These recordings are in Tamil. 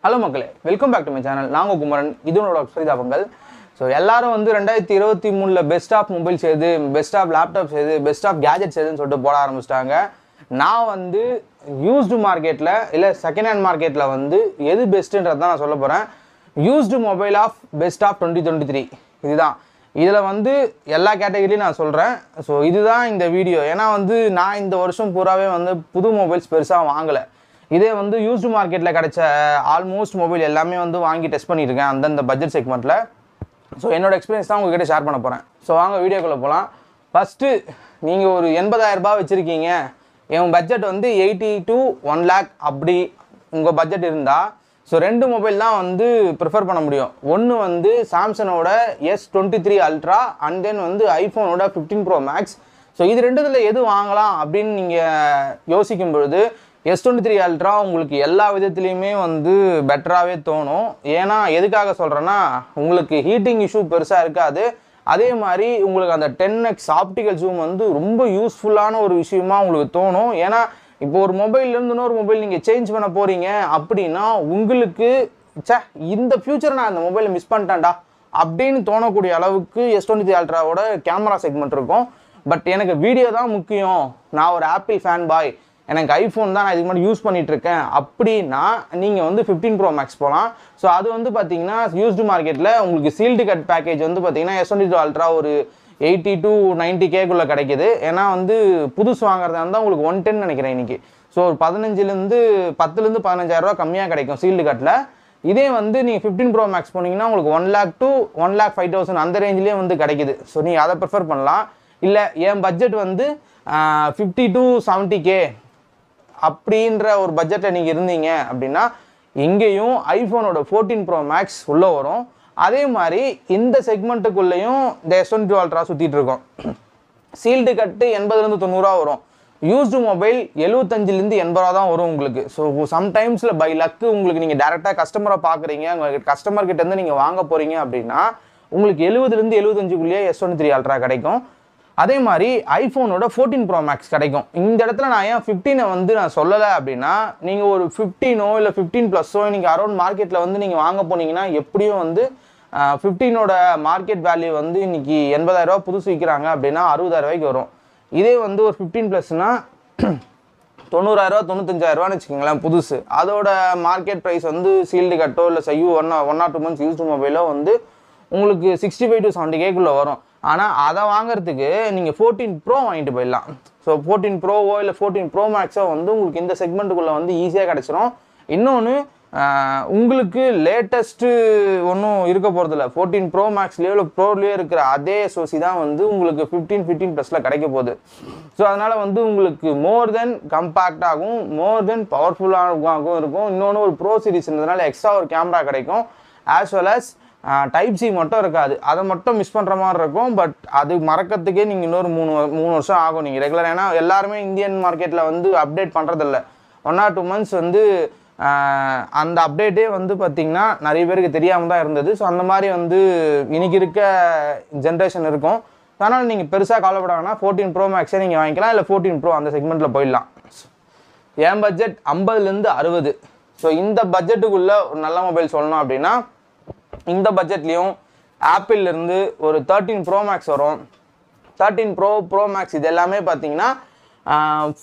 ஹலோ மக்களே, welcome back to my channel. நாங்கள் குமரன், இது உங்களோட சரிதாபங்கள். ஸோ எல்லாரும் வந்து 2023 பெஸ்ட் ஆஃப் மொபைல்ஸ் எது, பெஸ்ட் ஆஃப் லேப்டாப்ஸ் எது, பெஸ்ட் ஆஃப் கேஜெட்ஸ் எதுன்னு சொல்லிட்டு போட ஆரம்பிச்சிட்டாங்க. நான் வந்து யூஸ்டு மார்க்கெட்டில் இல்லை செகண்ட் ஹேண்ட் மார்க்கெட்டில் வந்து எது பெஸ்ட்டுன்றது தான் நான் சொல்ல போகிறேன். Used mobile of best of 2023 இதுதான். இதில் வந்து எல்லா கேட்டகரியும் நான் சொல்கிறேன். ஸோ இதுதான் இந்த வீடியோ. ஏன்னா வந்து நான் இந்த வருஷம் பூராவே வந்து புது மொபைல்ஸ் பெருசாக வாங்கலை. இதே வந்து யூஸ்டு மார்க்கெட்டில் கிடைச்ச ஆல்மோஸ்ட் மொபைல் எல்லாமே வந்து வாங்கி டெஸ்ட் பண்ணியிருக்கேன் அந்தந்த பட்ஜெட் செக்மெண்ட்டில். ஸோ என்னோட எக்ஸ்பீரியன்ஸ் தான் உங்ககிட்ட ஷேர் பண்ண போகிறேன். ஸோ வாங்க வீடியோக்குள்ளே போகலாம். ஃபஸ்ட்டு நீங்கள் ஒரு 80,000 வச்சுருக்கீங்க, என் பட்ஜெட் வந்து 80 to 1 lakh அப்படி உங்கள் பட்ஜெட் இருந்தால் ஸோ 2 மொபைல் தான் வந்து ப்ரிஃபர் பண்ண முடியும். ஒன்று வந்து சாம்சங்கோட S23 Ultra அண்ட் தென் வந்து ஐஃபோனோட 15 Pro Max. ஸோ இது ரெண்டுத்தில் எது வாங்கலாம் அப்படின்னு நீங்கள் யோசிக்கும் பொழுது S23 Ultra உங்களுக்கு எல்லா விதத்துலேயுமே வந்து பெட்டராகவே தோணும். ஏன்னா எதுக்காக சொல்கிறேன்னா, உங்களுக்கு ஹீட்டிங் இஷ்யூ பெருசாக இருக்காது. அதே மாதிரி உங்களுக்கு அந்த 10x ஆப்டிக்கல் ஜூம் வந்து ரொம்ப யூஸ்ஃபுல்லான ஒரு விஷயமா உங்களுக்கு தோணும். ஏன்னா இப்போ ஒரு மொபைல்லேருந்து இன்னொரு மொபைல் நீங்கள் சேஞ்ச் பண்ண போகிறீங்க அப்படின்னா உங்களுக்கு இந்த ஃபியூச்சர் நான் அந்த மொபைலை மிஸ் பண்ணிட்டேன்டா அப்படின்னு தோணக்கூடிய அளவுக்கு S23 Ultraவோட கேமரா செக்மெண்ட் இருக்கும். பட் எனக்கு வீடியோ தான் முக்கியம், நான் ஒரு ஆப்பிள் ஃபேன் பாய், எனக்கு ஐஃபோன் தான் நான் இதுக்கு முன்னாடி யூஸ் பண்ணிகிட்ருக்கேன் அப்படின்னா நீங்கள் வந்து 15 Pro Max போகலாம். ஸோ அது வந்து பார்த்தீங்கன்னா யூஸ்டு மார்க்கெட்டில் உங்களுக்கு சீல்டு கட் பேக்கேஜ் வந்து பார்த்தீங்கன்னா S23 Ultra ஒரு 80 to 90Kக்குள்ளே கிடைக்கிது. ஏன்னா வந்து புதுசு வாங்குறதா இருந்தால் உங்களுக்கு 110 நினைக்கிறேன் இன்றைக்கி. ஸோ ஒரு 10,000 to 15,000 கம்மியாக கிடைக்கும் சீல்டு கட்டில். இதே வந்து நீங்கள் 15 Pro Max போனீங்கன்னா உங்களுக்கு 1 lakh to 1,05,000 அந்த ரேஞ்சிலே வந்து கிடைக்கிது. ஸோ நீங்கள் அதை ப்ரிஃபர் பண்ணலாம். இல்லை என் பட்ஜெட் வந்து 50 to 70K அப்படின்ற ஒரு பட்ஜெட்டில் நீங்கள் இருந்தீங்க அப்படின்னா இங்கேயும் ஐஃபோனோட 14 Pro Max உள்ளே வரும். அதே மாதிரி இந்த செக்மெண்ட்டுக்குள்ளேயும் இந்த S23 Ultra சுற்றிட்டு இருக்கோம். சீல்டு கட்டு 80 to 90 வரும். யூஸ்டு மொபைல் 75 to 80 தான் வரும் உங்களுக்கு. ஸோ சம்டைம்ஸில் பை லக்கு உங்களுக்கு நீங்கள் டேரெக்டாக கஸ்டமரை பார்க்குறீங்க, உங்களுக்கு கஸ்டமர்கிட்டேருந்து நீங்கள் வாங்க போகிறீங்க அப்படின்னா உங்களுக்கு 70 to 75 S23 Ultra கிடைக்கும். அதே மாதிரி ஐஃபோனோட 14 Pro Max கிடைக்கும். இந்த இடத்துல நான் ஏன் 15 வந்து நான் சொல்லலை அப்படின்னா, நீங்கள் ஒரு 15 இல்லை 15+ நீங்கள் அரௌண்ட் மார்க்கெட்டில் வந்து நீங்கள் வாங்க போனீங்கன்னா எப்படியும் வந்து 15ஓட மார்க்கெட் வேல்யூ வந்து இன்றைக்கி 80,000 புதுசு விற்கிறாங்க அப்படின்னா 60,000 வரும். இதே வந்து ஒரு 15+னா 90,000 95,000 வச்சுக்கோங்களேன் புதுசு. அதோட மார்க்கெட் ப்ரைஸ் வந்து சீல்டு கட்டோ இல்லை செய்யோ 1 or 2 months யூஸ்டு மொபைலோ வந்து உங்களுக்கு 65 to 70Kக்குள்ளே வரும். ஆனால் அதை வாங்குறதுக்கு நீங்கள் 14 Pro வாங்கிட்டு போயிடலாம். ஸோ 14 Proவோ இல்லை 14 Pro Maxோ வந்து உங்களுக்கு இந்த செக்மெண்ட்டுக்குள்ளே வந்து ஈஸியாக கிடச்சிரும். இன்னொன்று உங்களுக்கு லேட்டஸ்ட்டு ஒன்றும் இருக்க போகிறதில்ல. 14 Pro Maxலேயோ இல்லை ப்ரோலேயோ இருக்கிற அதே சோசி தான் வந்து உங்களுக்கு 15+ கிடைக்க போகுது. ஸோ அதனால் வந்து உங்களுக்கு மோர் தென் கம்பேக்டாகவும் மோர் தென் பவர்ஃபுல்லாகவும் இருக்கும். இன்னொன்று ஒரு ப்ரோ சீரிஸ்ன்றதுனால எக்ஸ்ட்ரா ஒரு கேமரா கிடைக்கும். As well as type C மட்டும் இருக்காது, அதை மட்டும் மிஸ் பண்ணுற மாதிரி இருக்கும். பட் அது மறக்கிறதுக்கே நீங்கள் இன்னொரு 3 வருஷம் ஆகும் நீங்கள் ரெகுலர். ஏன்னா எல்லாருமே இந்தியன் மார்க்கெட்டில் வந்து அப்டேட் பண்ணுறதில்ல. 1 or 2 months வந்து அந்த அப்டேட்டே வந்து பார்த்திங்கன்னா நிறைய பேருக்கு தெரியாமல் தான் இருந்தது. ஸோ அந்த மாதிரி வந்து இன்றைக்கி இருக்க ஜென்ரேஷன் இருக்கும். அதனால் நீங்கள் பெருசாக கவலைப்படாங்கன்னா 14 Pro Maxே நீங்கள் வாங்கிக்கலாம், இல்லை 14 Pro அந்த செக்மெண்ட்டில் போயிடலாம். என் பட்ஜெட் 50 to 60. ஸோ இந்த பட்ஜெட்டுக்குள்ளே ஒரு நல்ல மொபைல் சொல்லணும் அப்படின்னா இந்த பட்ஜெட்லேயும் ஆப்பிள்லேருந்து ஒரு 13 Pro Max வரும். 13 Pro Max இது எல்லாமே பார்த்தீங்கன்னா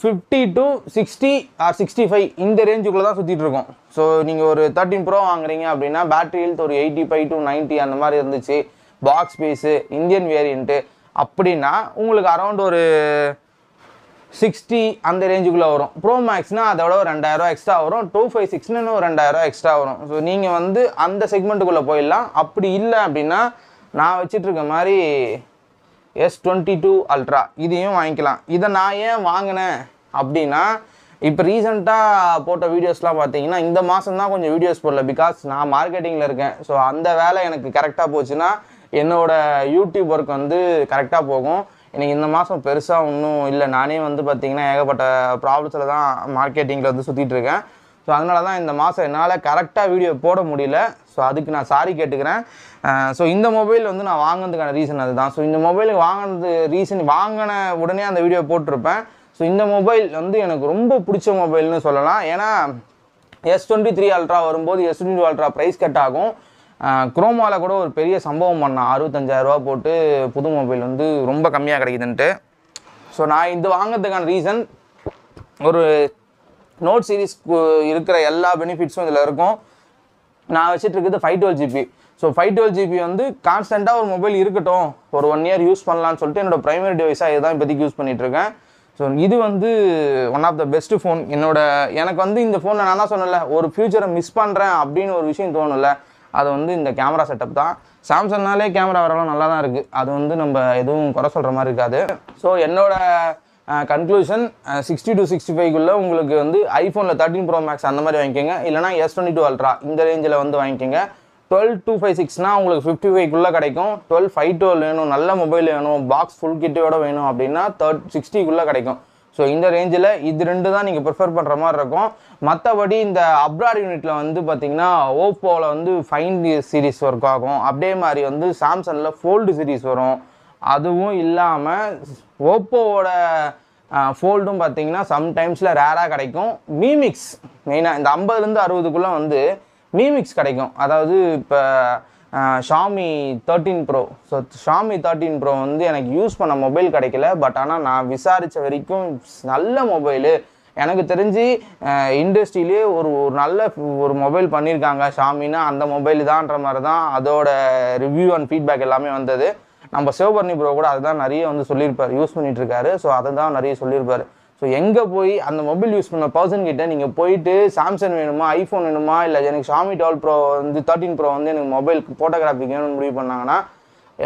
50 to 60 or 65 இந்த ரேஞ்சுக்குள்ளே தான் சுற்றிட்டு இருக்கோம். ஸோ நீங்கள் ஒரு 13 Pro வாங்குறீங்க அப்படின்னா பேட்டரி ஹெல்த் ஒரு 85 to 90 அந்த மாதிரி இருந்துச்சு. பாக்ஸ் ஸ்பேஸு இந்தியன் வேரியண்ட்டு அப்படின்னா உங்களுக்கு அரௌண்ட் ஒரு 60 அந்த ரேஞ்சுக்குள்ளே வரும். ப்ரோ மேக்ஸ்னால் அதோட ஒரு 2,000 எக்ஸ்ட்ரா வரும். 256ன்னு ஒரு 2,000 எக்ஸ்ட்ரா வரும். ஸோ நீங்கள் வந்து அந்த செக்மெண்ட்டுக்குள்ளே போயிடலாம். அப்படி இல்லை அப்படின்னா நான் வச்சிட்ருக்க மாதிரி S22 Ultra இதையும் வாங்கிக்கலாம். இதை நான் ஏன் வாங்கினேன் அப்படின்னா, இப்போ ரீசெண்டாக போட்ட வீடியோஸ்லாம் பார்த்தீங்கன்னா இந்த மாதம் தான் கொஞ்சம் வீடியோஸ் போடல. பிகாஸ் நான் மார்க்கெட்டிங்கில் இருக்கேன். ஸோ அந்த வேலை எனக்கு கரெக்டாக போச்சுன்னா என்னோடய யூடியூப் ஒர்க் வந்து கரெக்டாக போகும். எனக்கு இந்த மாதம் பெருசாக ஒன்றும் இல்லை. நானே வந்து பார்த்திங்கன்னா ஏகப்பட்ட ப்ராப்ளத்தில் தான் மார்க்கெட்டிங்கில் வந்து சுற்றிட்டு இருக்கேன். ஸோ அதனால தான் இந்த மாதம் என்னால் கரெக்டாக வீடியோ போட முடியல. ஸோ அதுக்கு நான் சாரி கேட்டுக்கிறேன். ஸோ இந்த மொபைல் வந்து நான் வாங்கினதுக்கான ரீசன் அதுதான். ஸோ இந்த மொபைலுக்கு வாங்கினது ரீசன் வாங்கின உடனே அந்த வீடியோ போட்டிருப்பேன். ஸோ இந்த மொபைல் வந்து எனக்கு ரொம்ப பிடிச்ச மொபைல்னு சொல்லலாம். ஏன்னா S23 அல்ட்ரா வரும்போது S22 அல்ட்ரா ப்ரைஸ் கட் ஆகும். குரோமாவில் கூட ஒரு பெரிய சம்பவம் பண்ணான், 65,000 ரூபா போட்டு புது மொபைல் வந்து ரொம்ப கம்மியாக கிடைக்குதுன்ட்டு. ஸோ நான் இது வாங்கிறதுக்கான ரீசன், ஒரு நோட் சீரீஸ் இருக்கிற எல்லா பெனிஃபிட்ஸும் இதில் இருக்கும். நான் வச்சுட்டு இருக்குது 512GB. ஸோ 512GB வந்து கான்ஸ்டண்ட்டாக ஒரு மொபைல் இருக்கட்டும், ஒரு 1 இயர் யூஸ் பண்ணலான்னு சொல்லிட்டு என்னோட ப்ரைமரி டிவைஸாக இதுதான் இப்போதைக்கு யூஸ் பண்ணிகிட்ருக்கேன். ஸோ இது வந்து one of the best phone. எனக்கு வந்து இந்த ஃபோனை நான் தான் சொன்னல, ஒரு ஃபியூச்சரை மிஸ் பண்ணுறேன் அப்படின்னு ஒரு விஷயம் தோணும்ல, அது வந்து இந்த கேமரா செட்டப் தான். சாம்சங்னாலே கேமரா வரலாம் நல்லா தான் இருக்குது, அது வந்து நம்ம எதுவும் குறை சொல்கிற மாதிரி இருக்காது. ஸோ என்னோட கன்க்ளூஷன் 60 to 65 உங்களுக்கு வந்து ஐஃபோனில் 13 Pro Max அந்த மாதிரி வாங்கிக்கோங்க, இல்லைனா S22 அல்ட்ரா இந்த ரேஞ்சில் வந்து வாங்கிக்கோங்க. 12256 உங்களுக்கு 55 கிடைக்கும். 12512 வேணும், நல்ல மொபைல் வேணும், பாக்ஸ் ஃபுல் கிட்டோட வேணும் அப்படின்னா 60 கிடைக்கும். ஸோ இந்த ரேஞ்சில் இது ரெண்டு தான் நீங்கள் ப்ரிஃபர் பண்ணுற மாதிரி இருக்கும். மற்றபடி இந்த அப்ராட் யூனிட்டில் வந்து பார்த்தீங்கன்னா ஓப்போவில் வந்து ஃபைண்ட் சீரிஸ் ஒர்க் ஆகும், அப்படியே மாதிரி வந்து சாம்சங்கில் ஃபோல்டு சீரிஸ் வரும். அதுவும் இல்லாமல் ஓப்போவோட ஃபோல்டும் பார்த்தீங்கன்னா சம்டைம்ஸில் ரேராக கிடைக்கும். மீமிக்ஸ் மெயினாக இந்த 50லேருந்து 60 வந்து மீமிக்ஸ் கிடைக்கும். அதாவது இப்போ Xiaomi 13 Pro. So Xiaomi 13 Pro வந்து எனக்கு யூஸ் பண்ண மொபைல் கிடைக்கல, பட் ஆனால் நான் விசாரித்த வரைக்கும் நல்ல மொபைலு. எனக்கு தெரிஞ்சு இண்டஸ்ட்ரியிலே ஒரு நல்ல ஒரு மொபைல் பண்ணியிருக்காங்க ஷாமின்னா அந்த மொபைல் தான்ன்ற மாதிரி தான் அதோட ரிவ்யூ அண்ட் ஃபீட்பேக் எல்லாமே வந்தது. நம்ம சிவபர்ணி ப்ரோ கூட அதுதான் நிறைய வந்து சொல்லியிருப்பார், யூஸ் பண்ணிகிட்ருக்காரு. ஸோ அதை தான் நிறைய சொல்லியிருப்பார். ஸோ எங்கே போய் அந்த மொபைல் யூஸ் பண்ண பர்சன் கிட்ட நீங்கள் போயிட்டு சாம்சங் வேணுமா, ஐஃபோன் வேணுமா, இல்லை எனக்கு ஷாமி 12 Pro வந்து 13 Pro வந்து எனக்கு மொபைல் ஃபோட்டோகிராஃபிக் வேணும்னு முடிவு பண்ணாங்கன்னா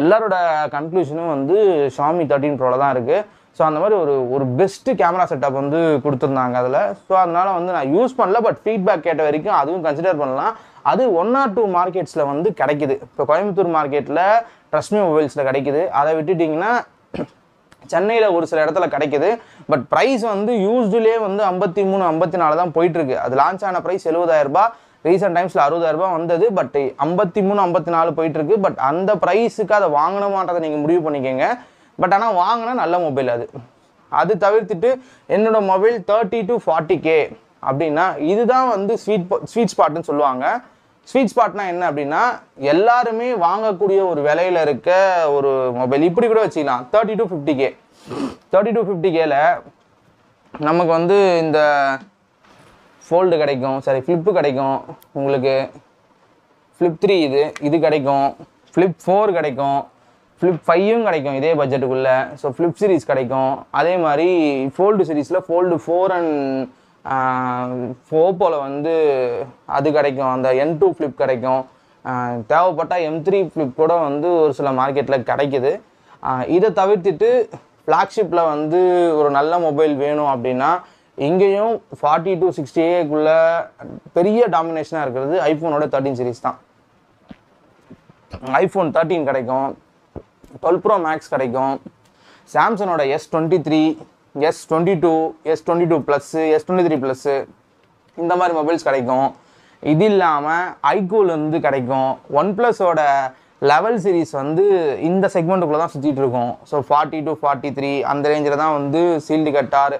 எல்லாரோட கன்க்ளூஷனும் வந்து ஷாமி 13 Proவில் தான் இருக்குது. ஸோ அந்த மாதிரி ஒரு பெஸ்ட்டு கேமரா செட்டப் வந்து கொடுத்துருந்தாங்க அதில். ஸோ அதனால் வந்து நான் யூஸ் பண்ணல, பட் ஃபீட்பேக் கேட்ட வரைக்கும் அதுவும் கன்சிடர் பண்ணலாம். அது 1 or 2 மார்க்கெட்ஸில் வந்து கிடைக்குது. இப்போ கோயம்புத்தூர் மார்க்கெட்டில் ட்ரஸ்ட்மி மொபைல்ஸில் கிடைக்குது. அதை விட்டுட்டிங்கன்னா சென்னையில் ஒரு சில இடத்துல கிடைக்குது. பட் ப்ரைஸ் வந்து யூஸ்டுலேயே வந்து 53, 54 தான் போயிட்டுருக்கு. அது லான்ச் ஆன ப்ரைஸ் 70,000 ரூபாய், ரீசெண்ட் டைம்ஸில் 60,000 ரூபாய் வந்தது. பட் 53, 54 போயிட்டுருக்கு. பட் அந்த ப்ரைஸுக்கு அதை வாங்கணுமான்றதை நீங்கள் முடிவு பண்ணிக்கோங்க. பட் ஆனால் வாங்கினா நல்ல மொபைல் அது தவிர்த்துட்டு என்னோட மொபைல் 30 to 40K அப்படின்னா இதுதான் வந்து ஸ்வீட் ஸ்பாட்னு சொல்லுவாங்க. ஸ்வீட் ஸ்பாட்னா என்ன அப்படின்னா எல்லாருமே வாங்கக்கூடிய ஒரு விலையில் இருக்க ஒரு மொபைல். இப்படி கூட வச்சுக்கலாம், 30 to 50K. 30 to 50Kல நமக்கு வந்து இந்த ஃபோல்டு கிடைக்கும், சரி ஃப்ளிப்பு கிடைக்கும், உங்களுக்கு ஃப்ளிப் 3 இது கிடைக்கும், ஃப்ளிப் 4 கிடைக்கும், ஃப்ளிப் 5ம் கிடைக்கும் இதே பட்ஜெட்டுக்குள்ளே. ஸோ ஃப்ளிப் சீரிஸ் கிடைக்கும். அதே மாதிரி ஃபோல்டு சீரீஸில் ஃபோல்டு 4 அண்ட் ஓப்போவில் வந்து அது கிடைக்கும், அந்த N2 ஃப்ளிப் கிடைக்கும். தேவைப்பட்டால் M3 ஃப்ளிப் கூட வந்து ஒரு சில மார்க்கெட்டில் கிடைக்குது. இதை தவிர்த்துட்டு ஃப்ளாக்ஷிப்பில் வந்து ஒரு நல்ல மொபைல் வேணும் அப்படின்னா இங்கேயும் 40 to 60Kக்குள்ளே பெரிய டாமினேஷனாக இருக்கிறது ஐஃபோனோட 13 சீரிஸ் தான். ஐஃபோன் 13 கிடைக்கும், 12 Pro Max கிடைக்கும், சாம்சங்கோட S23, S22, S22 plus, S23 plus இந்த மாதிரி மொபைல்ஸ் கிடைக்கும். இது இல்லாமல் ஐக்கூலேருந்து கிடைக்கும். OnePlusோட லெவல் சீரிஸ் வந்து இந்த செக்மெண்ட்டுக்குள்ளே தான் சுற்றிட்டு இருக்கும். ஸோ 40 to 43 அந்த ரேஞ்சில் தான் வந்து சீல்டு கட்டார்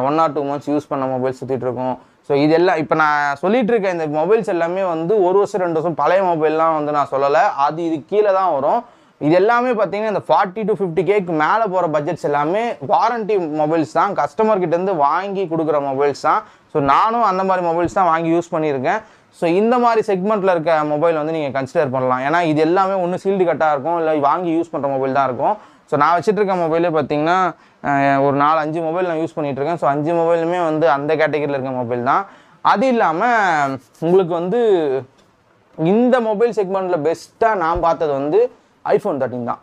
1 or 2 months யூஸ் பண்ண மொபைல் சுற்றிட்டு இருக்கும். ஸோ இதெல்லாம் இப்போ நான் சொல்லிட்டு இருக்கேன், இந்த மொபைல்ஸ் எல்லாமே வந்து 1 வருஷம் 2 வருஷம் பழைய மொபைல்லாம் வந்து நான் சொல்லலை, அது இது கீழே தான் வரும். இது எல்லாமே பார்த்தீங்கன்னா இந்த 40 to 50Kக்கு மேலே போகிற பட்ஜெட்ஸ் எல்லாமே வாரண்டி மொபைல்ஸ் தான், கஸ்டமர்கிட்டேருந்து வாங்கி கொடுக்குற மொபைல்ஸ் தான். ஸோ நானும் அந்த மாதிரி மொபைல்ஸ் தான் வாங்கி யூஸ் பண்ணியிருக்கேன். ஸோ இந்த மாதிரி செக்மெண்ட்டில் இருக்க மொபைல் வந்து நீங்கள் கன்சிடர் பண்ணலாம். ஏன்னா இது எல்லாமே ஒன்று சீல்டு கட்டாக இருக்கும், இல்லை வாங்கி யூஸ் பண்ணுற மொபைல் தான் இருக்கும். ஸோ நான் வச்சுட்டு இருக்க மொபைலே பார்த்தீங்கன்னா ஒரு 4-5 மொபைல் நான் யூஸ் பண்ணிகிட்ருக்கேன். ஸோ 5 மொபைலுமே வந்து அந்த கேட்டகரியில் இருக்க மொபைல் தான். அது இல்லாமல் உங்களுக்கு வந்து இந்த மொபைல் செக்மெண்ட்டில் பெஸ்ட்டாக நான் பார்த்தது வந்து iPhone 13 தான்.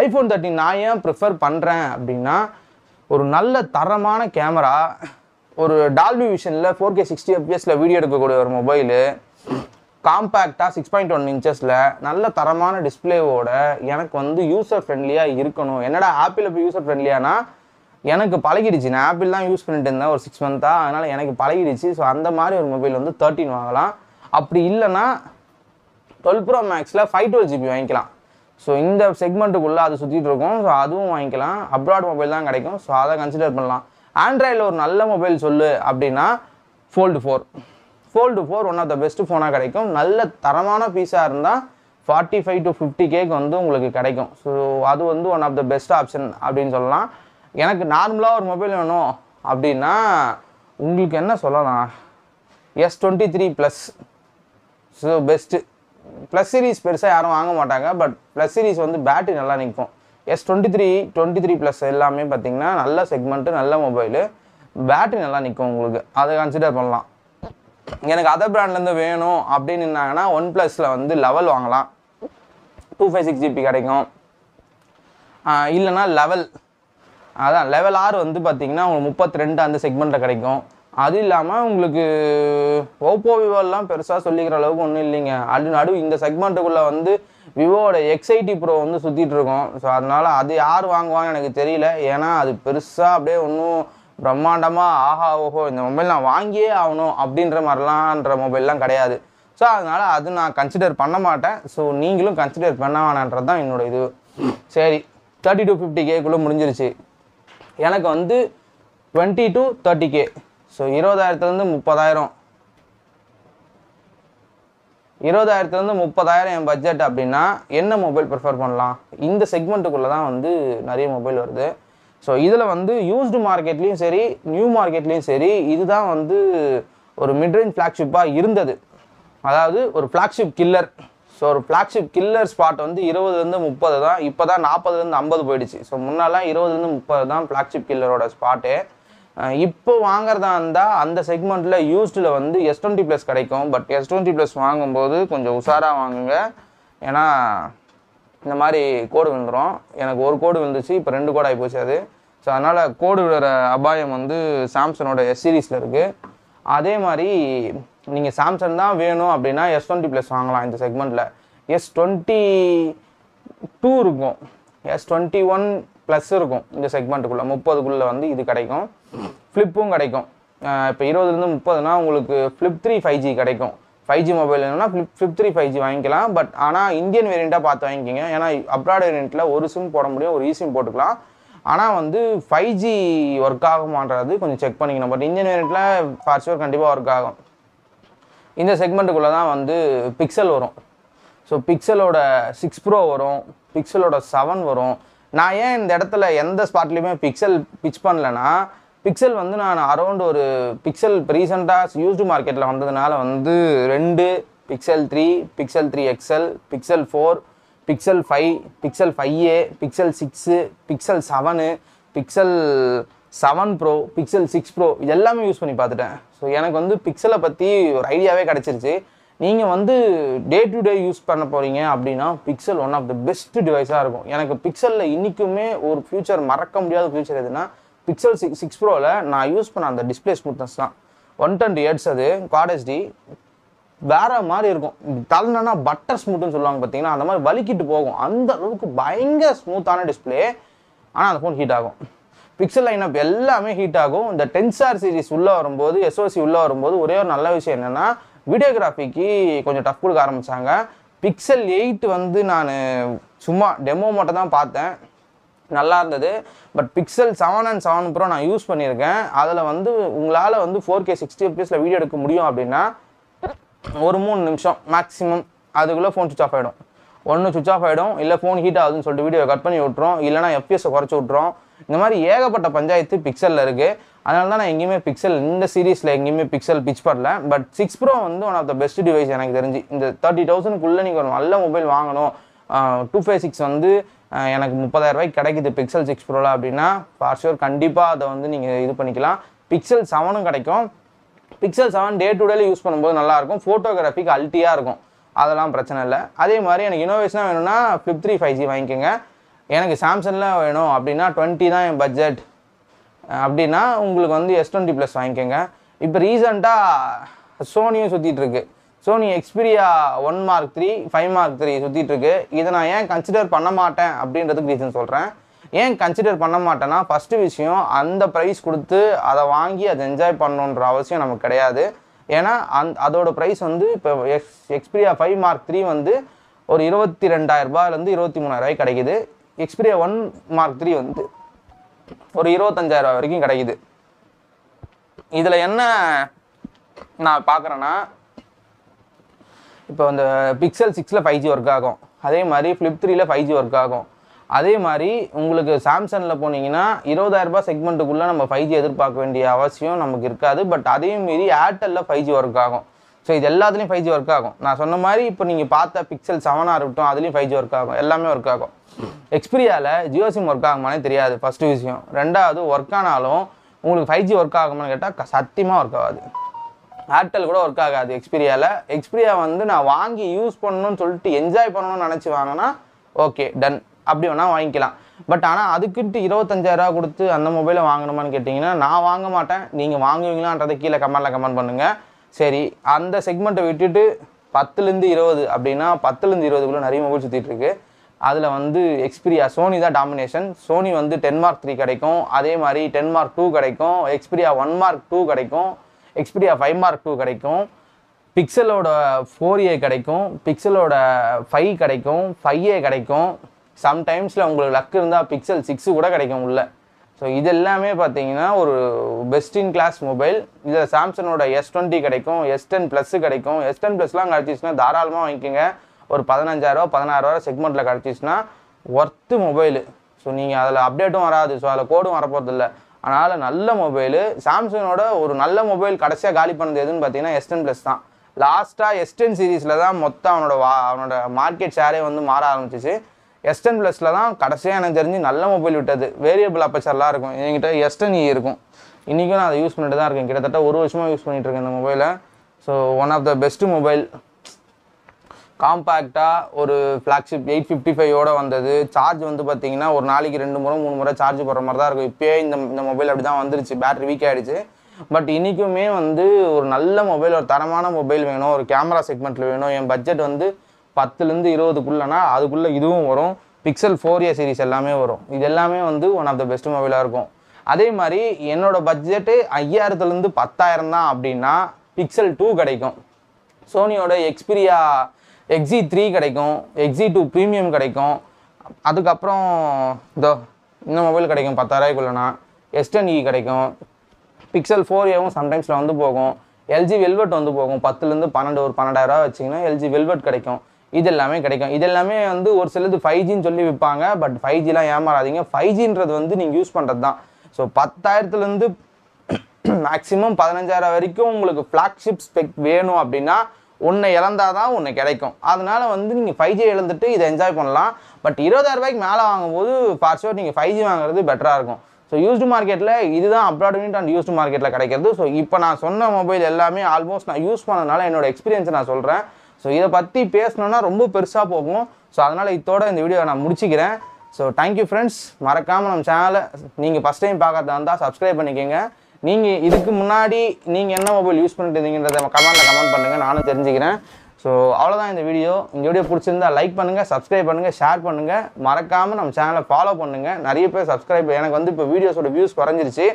iPhone 13 நான் ஏன் ப்ரிஃபர் பண்ணுறேன் அப்படின்னா ஒரு நல்ல தரமான கேமரா, ஒரு டால்பி விஷனில் 4K 60 fps வீடியோ எடுக்கக்கூடிய ஒரு மொபைலு, காம்பேக்டாக 6.1 inches நல்ல தரமான டிஸ்பிளேவோட எனக்கு வந்து யூசர் ஃப்ரெண்ட்லியாக இருக்கணும். என்னடா ஆப்பிள் இப்போ யூசர் ஃப்ரெண்ட்லியானா எனக்கு பழகிடுச்சு, நான் ஆப்பிள் தான் யூஸ் பண்ணிட்டு இருந்தேன் ஒரு 6 months, அதனால் எனக்கு பழகிடுச்சு. ஸோ அந்த மாதிரி ஒரு மொபைல் வந்து 13 வாங்கலாம். அப்படி இல்லைன்னா 12 Pro Maxல 512GB வாங்கிக்கலாம். ஸோ இந்த செக்மெண்ட்டுக்குள்ளே அது சுற்றிட்டு இருக்கும். ஸோ அதுவும் வாங்கிக்கலாம், அப்ராட் மொபைல் தான் கிடைக்கும். ஸோ அதை கன்சிடர் பண்ணலாம். ஆண்ட்ராய்டில் ஒரு நல்ல மொபைல் சொல்லு அப்படின்னா fold 4. Fold 4 one of the best ஃபோனாக கிடைக்கும். நல்ல தரமான பீஸாக இருந்தால் 45 to 50Kக்கு வந்து உங்களுக்கு கிடைக்கும். ஸோ அது வந்து one of the best option அப்படின்னு சொல்லலாம். எனக்கு நார்மலாக ஒரு மொபைல் வேணும் அப்படின்னா உங்களுக்கு என்ன சொல்லலாம், S23 plus. So best. Plus series பெருசாக யாரும் வாங்க மாட்டாங்க, பட் ப்ளஸ் சீரிஸ் வந்து பேட்டரி நல்லா நிற்கும். S23 ப்ளஸ் எல்லாமே பார்த்தீங்கன்னா நல்ல செக்மெண்ட்டு, நல்ல மொபைலு, பேட்டரி நல்லா நிற்கும் உங்களுக்கு. அதை கன்சிடர் பண்ணலாம். எனக்கு அதர் பிராண்ட்லேருந்து வேணும் அப்படின்னு இருந்தாங்கன்னா OnePlusல வந்து லெவல் வாங்கலாம், 256GB கிடைக்கும். இல்லைனா லெவல் 6 வந்து பார்த்தீங்கன்னா உங்களுக்கு 32 அந்த செக்மெண்ட்டில் கிடைக்கும். அது இல்லாமல் உங்களுக்கு ஓப்போ விவோலாம் பெருசாக சொல்லிக்கிற அளவுக்கு ஒன்றும் இல்லைங்க. நடு இந்த செக்மெண்ட்டுக்குள்ளே வந்து விவோட X80 Pro வந்து சுற்றிட்டு இருக்கோம். ஸோ அதனால் அது யார் வாங்குவாங்கன்னு எனக்கு தெரியல. ஏன்னா அது பெருசாக அப்படியே ஒன்றும் பிரம்மாண்டமாக ஆஹா ஓஹோ இந்த மொபைல் நான் வாங்கியே ஆகணும் அப்படின்ற மாதிரிலான்ற மொபைல்லாம் கிடையாது. ஸோ அதனால் அது நான் கன்சிடர் பண்ண மாட்டேன். ஸோ நீங்களும் கன்சிடர் பண்ண வேணான்றது தான் என்னோட இது. சரி, 30 to 50Kக்குள்ளே முடிஞ்சிருச்சு. எனக்கு வந்து 20 to 30K, ஸோ 20,000லேருந்து 30,000, 20,000லேருந்து 30,000 என் பட்ஜெட் அப்படின்னா என்ன மொபைல் ப்ரிஃபர் பண்ணலாம்? இந்த செக்மெண்ட்டுக்குள்ளே தான் வந்து நிறைய மொபைல் வருது. ஸோ இதில் வந்து யூஸ்டு மார்க்கெட்லேயும் சரி, நியூ மார்க்கெட்லேயும் சரி, இதுதான் வந்து ஒரு மிட்ரேஞ்ச் ஃப்ளாக்ஷிப்பாக இருந்தது. அதாவது ஒரு ஃப்ளாக்ஷிப் கில்லர். ஸோ ஒரு ஃப்ளாக்ஷிப் கில்லர் ஸ்பாட் வந்து 20லேருந்து 30 தான். இப்போ தான் 40லேருந்து 50 போயிடுச்சு. ஸோ முன்னெல்லாம் 20லேருந்து 30 தான் ஃப்ளாக்ஷிப் கில்லரோட ஸ்பாட்டு. இப்போ வாங்குறதா இருந்தால் அந்த செக்மெண்ட்டில் யூஸ்டில் வந்து S20 ப்ளஸ் கிடைக்கும். பட் S20 ப்ளஸ் வாங்கும்போது கொஞ்சம் உஷாராக வாங்குங்க. ஏன்னா இந்த மாதிரி கோடு விழுந்துடும். எனக்கு ஒரு கோடு விழுந்துச்சு, இப்போ 2 கோடு ஆகி போச்சு அது. ஸோ அதனால் கோடு விழுற அபாயம் வந்து சாம்சங்கோட S சீரீஸில் இருக்குது. அதே மாதிரி நீங்கள் சாம்சங் தான் வேணும் அப்படின்னா S20 ப்ளஸ் வாங்கலாம். இந்த செக்மெண்ட்டில் S22 இருக்கும், S21 ப்ளஸ் இருக்கும். இந்த செக்மெண்ட்டுக்குள்ளே 30க்குள்ளே வந்து இது கிடைக்கும். ஃப்ளிப்பும் கிடைக்கும். இப்போ 20லேருந்து 30னா உங்களுக்கு ஃப்ளிப் 3 5G கிடைக்கும். 5G மொபைல் வேணும்னா ஃப்ளிப் 3 5G வாங்கிக்கலாம். பட் ஆனால் இந்தியன் வேரியண்ட்டாக பார்த்து வாங்கிக்கிங்க. ஏன்னா அப்ராட் வேரியண்ட்டில் ஒரு சிம் போட முடியும், ஒரு eSIM போட்டுக்கலாம். ஆனால் வந்து 5G ஒர்க் ஆகுமான்றது கொஞ்சம் செக் பண்ணிக்கணும். பட் இந்தியன் வேரியண்ட்டில் ஃபார் ஷூர் கண்டிப்பாக ஒர்க் ஆகும். இந்த செக்மெண்ட்டுக்குள்ளே தான் வந்து பிக்சல் வரும். ஸோ பிக்சலோட 6 Pro வரும், பிக்சலோட 7 வரும். நான் ஏன் இந்த இடத்துல எந்த ஸ்பாட்லேயுமே பிக்சல் பிச் பண்ணலைன்னா, பிக்சல் வந்து நான் அரௌண்ட் ஒரு பிக்சல் இப்போ ரீசெண்டாக யூஸ்டு மார்க்கெட்டில் வந்ததுனால வந்து 2, pixel 3, pixel 3 XL, pixel 4, pixel 5, pixel 5a, pixel 6, pixel 7, pixel 7 Pro, pixel 6 Pro இது எல்லாமே யூஸ் பண்ணி பார்த்துட்டேன். ஸோ எனக்கு வந்து பிக்சலை பற்றி ஒரு ஐடியாவே கிடச்சிருச்சு. நீங்கள் வந்து டே டு டே யூஸ் பண்ண போகிறீங்க அப்படின்னா Pixel one of the best டிவைஸாக இருக்கும். எனக்கு பிக்சலில் இன்றைக்குமே ஒரு ஃபியூச்சர் மறக்க முடியாத ஃபியூச்சர் எதுனா பிக்சல் 6 Proவில் நான் யூஸ் பண்ண அந்த டிஸ்பிளே ஸ்மூத்னஸ் தான். 120 Hz அது Quad HD வேறு மாதிரி இருக்கும். தள்ளனா பட்டர் ஸ்மூத்துன்னு சொல்லுவாங்க பார்த்தீங்கன்னா, அந்த மாதிரி வலிக்கிட்டு போகும். அந்த அளவுக்கு பயங்கர ஸ்மூத்தான டிஸ்பிளே. ஆனால் அந்த ஃபோன் ஹீட் ஆகும். பிக்சல் லைனப் எல்லாமே ஹீட் ஆகும். இந்த Tensor சீரிஸ் உள்ளே வரும்போது, SoC உள்ளே வரும்போது ஒரே ஒரு நல்ல விஷயம் என்னென்னா, வீடியோகிராஃபிக்கு கொஞ்சம் டஃப் கொடுக்க ஆரம்பித்தாங்க. பிக்சல் 8 வந்து நான் சும்மா டெமோ மட்டும் தான் பார்த்தேன், நல்லா இருந்தது. பட் பிக்சல் 7 and 7 Pro நான் யூஸ் பண்ணியிருக்கேன். அதில் வந்து உங்களால் வந்து 4K 60 FPS வீடியோ எடுக்க முடியும் அப்படின்னா ஒரு 3 நிமிஷம் மேக்ஸிமம், அதுக்குள்ளே ஃபோன் சுவிச் ஆஃப் ஆகிடும். ஒன்று சுவிச் ஆஃப் ஆகிடும், இல்லை ஃபோன் ஹீட் ஆகுதுன்னு சொல்லிட்டு வீடியோ கட் பண்ணி விட்றோம், இல்லைனா FPS குறைச்சி விட்றோம். இந்த மாதிரி ஏகப்பட்ட பஞ்சாயத்து பிக்சலில் இருக்குது. அதனால தான் நான் எங்கேயுமே பிக்சல் இந்த சீரீஸில் எங்கேயுமே பிக்சல் பிச் பண்ணல. பட் 6 Pro வந்து one of the best device எனக்கு தெரிஞ்சு. இந்த 30,000க்குள்ளே நீங்கள் ஒரு நல்ல மொபைல் வாங்கணும், 256 வந்து எனக்கு 30,000 ரூபாய்க்கு கிடைக்குது பிக்சல் 6 Proவில் அப்படின்னா ஃபார் ஷூர் கண்டிப்பாக அதை வந்து நீங்கள் இது பண்ணிக்கலாம். பிக்சல் 7 கிடைக்கும். பிக்சல் 7 டே டு டேல யூஸ் பண்ணும்போது நல்லாயிருக்கும். ஃபோட்டோகிராஃபிக்கு அல்ட்டியாக இருக்கும், அதெல்லாம் பிரச்சனை இல்லை. அதே மாதிரி எனக்கு இனோவேஷனாக வேணும்னா ஃப்ளிப் 3 5G வாங்கிக்கோங்க. எனக்கு சாம்சங்கில் வேணும் அப்படின்னா 20 தான் என் பட்ஜெட் அப்படின்னா உங்களுக்கு வந்து S20 ப்ளஸ் வாங்கிக்கோங்க. இப்போ ரீசெண்டாக சோனியும் சுற்றிட்டு இருக்கு. சோனி Xperia 1 Mark 3, 5 Mark 3 சுற்றிட்டு இருக்கு. இதை நான் ஏன் கன்சிடர் பண்ண மாட்டேன் அப்படின்றதுக்கு ரீசன் சொல்கிறேன். ஏன் கன்சிடர் பண்ண மாட்டேன்னா, ஃபஸ்ட்டு விஷயம் அந்த ப்ரைஸ் கொடுத்து அதை வாங்கி அதை என்ஜாய் பண்ணணுன்ற அவசியம் நமக்கு கிடையாது. ஏன்னா அதோட ப்ரைஸ் வந்து இப்போ Xperia 5 Mark 3 வந்து ஒரு 22,000 ரூபாயிலேருந்து 23,000 ரூபாய்க்கு கிடைக்குது. Xperia 1 Mark 3 வந்து ஒரு 25,000 வரைக்கும் கிடைக்குது. இதில் என்ன நான் பார்க்குறேன்னா இப்போ அந்த பிக்சல் 6ல் 5G ஒர்க் ஆகும், அதே மாதிரி ஃப்ளிப் 3ல் 5G ஒர்க் ஆகும். அதே மாதிரி உங்களுக்கு சாம்சங்கில் போனீங்கன்னா 20,000 ரூபாய் செக்மெண்ட்டுக்குள்ளே நம்ம 5G எதிர்பார்க்க வேண்டிய அவசியம் நமக்கு இருக்காது. பட் அதையும் மீறி ஏர்டெல்லில் 5G ஒர்க் ஆகும். ஸோ இது எல்லாத்துலேயும் 5G ஒர்க் ஆகும். நான் சொன்ன மாதிரி இப்போ நீங்கள் பார்த்த பிக்சல் 7 இருக்கட்டும், அதுலேயும் 5G ஒர்க் ஆகும், எல்லாமே ஒர்க் ஆகும். எக்ஸ்பீரியாவில் ஜியோ சிம் ஒர்க் ஆகுமானே தெரியாது, ஃபஸ்ட்டு விஷயம். ரெண்டாவது, ஒர்க் ஆனாலும் உங்களுக்கு 5G ஒர்க் ஆகுமான்னு கேட்டால் சத்தியமாக ஒர்க் ஆகாது. ஏர்டெல் கூட ஒர்க் ஆகாது எக்ஸ்பீரியாவில். எக்ஸ்பீரியா வந்து நான் வாங்கி யூஸ் பண்ணணும்னு சொல்லிட்டு என்ஜாய் பண்ணணும்னு நினச்சி வாங்கினா ஓகே டன், அப்படி வேணால் வாங்கிக்கலாம். பட் ஆனால் அதுக்குன்ட்டு 25,000 ரூபா கொடுத்து அந்த மொபைலை வாங்கணுமான்னு கேட்டிங்கன்னா நான் வாங்க மாட்டேன். நீங்கள் வாங்குவீங்களான்றதை கீழே கமெண்ட் பண்ணுங்கள். சரி, அந்த செக்மெண்ட்டை விட்டுட்டு 10லேருந்து 20 அப்படின்னா 10லேருந்து 20க்குள்ளே நிறைய மொபைல் சுற்றிட்டு இருக்கு. அதில் வந்து எக்ஸ்பீரியா சோனி தான் டாமினேஷன். சோனி வந்து 10 Mark 3 கிடைக்கும், அதே மாதிரி 10 Mark 2 கிடைக்கும், எக்ஸ்பீரியா 1 Mark 2 கிடைக்கும், எக்ஸ்பீரியா 5 Mark 2 கிடைக்கும், பிக்சலோட 4A கிடைக்கும், பிக்சலோட 5 கிடைக்கும், 5A கிடைக்கும். சம்டைம்ஸில் உங்களுக்கு லக் இருந்தால் பிக்சல் 6 கூட கிடைக்கும் உள்ள. ஸோ இது எல்லாமே பார்த்தீங்கன்னா ஒரு பெஸ்ட் இன் கிளாஸ் மொபைல். இதில் சாம்சங்கோட S20 கிடைக்கும், S10 ப்ளஸ் கிடைக்கும். S10 ப்ளஸ்லாம் கிடச்சிச்சுன்னா தாராளமாக வாங்கிக்கோங்க. ஒரு 15,000 ரூபா 16,000 ரூபா செக்மெண்ட்டில் கிடச்சிச்சுன்னா ஒர்த்து மொபைலு. ஸோ நீங்கள் அதில் அப்டேட்டும் வராது, ஸோ அதில் கோடும் வரப்போகிறது இல்லை. அதனால் நல்ல மொபைலு. சாம்சங்கோட ஒரு நல்ல மொபைல் கடைசியாக காலி பண்ணது எதுன்னு பார்த்தீங்கன்னா S10 ப்ளஸ் தான். லாஸ்ட்டாக S10 சீரீஸில் தான் மொத்தம் அவனோட மார்க்கெட் ஷேரே வந்து மாற ஆரம்பிச்சிச்சு. S10 ப்ளஸில் தான் கடைசியாக எனக்கு தெரிஞ்சு நல்ல மொபைல் விட்டது. வேரியபிள் அப்பச்சர்லாம் இருக்கும். என்கிட்ட S10e இருக்கும், இன்றைக்கும் நான் அதை யூஸ் பண்ணிட்டு தான் இருக்கேன். கிட்டத்தட்ட 1 வருஷமாக யூஸ் பண்ணிகிட்டு இருக்கேன் இந்த மொபைலை. So one of the best mobile. காம்பேக்டாக ஒரு ஃப்ளாக்ஷிப் 855ஓடு வந்தது. சார்ஜ் வந்து பார்த்தீங்கன்னா ஒரு நாளைக்கு 2 முறை 3 முறை சார்ஜ் போடுற மாதிரி தான் இருக்கும். இப்போயே இந்த மொபைல் அப்படி தான் வந்துருச்சு, பேட்டரி வீக் ஆகிடுச்சு. பட் இன்றைக்குமே வந்து ஒரு நல்ல மொபைல், ஒரு தரமான மொபைல் வேணும், ஒரு கேமரா செக்மெண்ட்டில் வேணும். என் பட்ஜெட் வந்து 10லேருந்து 20க்குள்ளனா அதுக்குள்ளே இதுவும் வரும். பிக்சல் 4A சீரிஸ் எல்லாமே வரும். இது எல்லாமே வந்து ஒன் ஆஃப் த பெஸ்ட் மொபைலாக இருக்கும். அதே மாதிரி என்னோடய பட்ஜெட்டு 5,000லேருந்து 10,000 தான் அப்படின்னா பிக்சல் 2 கிடைக்கும். சோனியோட எக்ஸ்பீரியா XZ3 கிடைக்கும், XZ2 ப்ரீமியம் கிடைக்கும். அதுக்கப்புறம் இந்த மொபைல் கிடைக்கும் 10,000க்குள்ளனா. S10e கிடைக்கும். பிக்சல் 4Aவும் சம்டைம்ஸில் வந்து போகும். LG வெல்வெட் வந்து போகும். 10லேருந்து 12, ஒரு 12,000 ரூபா வச்சிங்கன்னா LG வெல்வெட் கிடைக்கும். இது எல்லாமே கிடைக்கும். இது எல்லாமே வந்து ஒரு சிலது 5Gன்னு சொல்லி விற்பாங்க. பட் 5Gலாம் ஏமாறாதீங்க. 5Gன்றது வந்து நீங்கள் யூஸ் பண்ணுறது தான். ஸோ 10,000லேருந்து மேக்ஸிமம் 15,000 வரைக்கும் உங்களுக்கு ஃப்ளாக்ஷிப் ஸ்பெக் வேணும் அப்படின்னா ஒன்றை இழந்தால் தான் ஒன்று கிடைக்கும். அதனால் வந்து நீங்கள் 5G இழந்துட்டு இதை என்ஜாய் பண்ணலாம். பட் 20,000 ரூபாய்க்கு மேலே வாங்கும்போது ஃபார் ஷூர் நீங்கள் 5G வாங்குறது பெட்டராக இருக்கும். ஸோ யூஸ்டு மார்க்கெட்டில் இதுதான் அப்ராட் யூனிட் அண்ட் யூஸ்டு மார்க்கெட்டில் கிடைக்கிறது. ஸோ இப்போ நான் சொன்ன மொபைல் எல்லாமே ஆல்மோஸ்ட் நான் யூஸ் பண்ணதுனால என்னோடய எக்ஸ்பீரியன்ஸை நான் சொல்கிறேன். ஸோ இதை பற்றி பேசணுன்னா ரொம்ப பெருசாக போகும். ஸோ அதனால் இதோட இந்த வீடியோ நான் முடிச்சுக்கிறேன். So thank you friends. மறக்காமல் நம்ம சேனலை நீங்கள் ஃபஸ்ட் டைம் பார்க்கறதா இருந்தால் சப்ஸ்கிரைப் பண்ணிக்கோங்க. நீங்கள் இதுக்கு முன்னாடி நீங்கள் என்ன மொபைல் யூஸ் பண்ணிட்டு இருந்தீங்கன்றதை கமெண்ட் பண்ணுங்கள், நானும் தெரிஞ்சுக்கிறேன். ஸோ அவ்வளோதான் இந்த வீடியோ. பிடிச்சிருந்தா லைக் பண்ணுங்கள், சப்ஸ்கிரைப் பண்ணுங்கள், ஷேர் பண்ணுங்கள். மறக்காமல் நம்ம சேனலை ஃபாலோ பண்ணுங்கள். நிறைய பேர் சப்ஸ்கிரைப், எனக்கு வந்து இப்போ வீடியோஸோட வியூஸ் குறைஞ்சிருச்சு.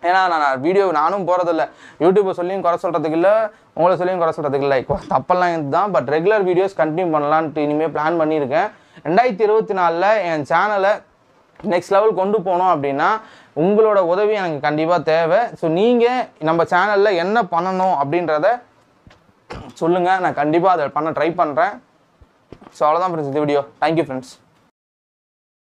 ஏன்னா நான் வீடியோ நானும் போகிறதில்ல, யூடியூப்பை சொல்லியும் குறை சொல்கிறதுக்கு இல்லை, உங்களை சொல்லியும் குறை சொல்கிறதுக்கு இல்லை, தப்பெல்லாம் இது தான். பட் ரெகுலர் வீடியோஸ் கண்டினியூ பண்ணலான்ட்டு இனிமேல் பிளான் பண்ணியிருக்கேன். 2024 என் சேனலை நெக்ஸ்ட் லெவல் கொண்டு போனோம் அப்படின்னா உங்களோட உதவி எனக்கு கண்டிப்பாக தேவை. ஸோ நீங்கள் நம்ம சேனலில் என்ன பண்ணணும் அப்படின்றத சொல்லுங்கள், நான் கண்டிப்பாக அதை பண்ண ட்ரை பண்ணுறேன். ஸோ அவ்வளோதான் ஃப்ரெண்ட்ஸ் இந்த வீடியோ. Thank you friends.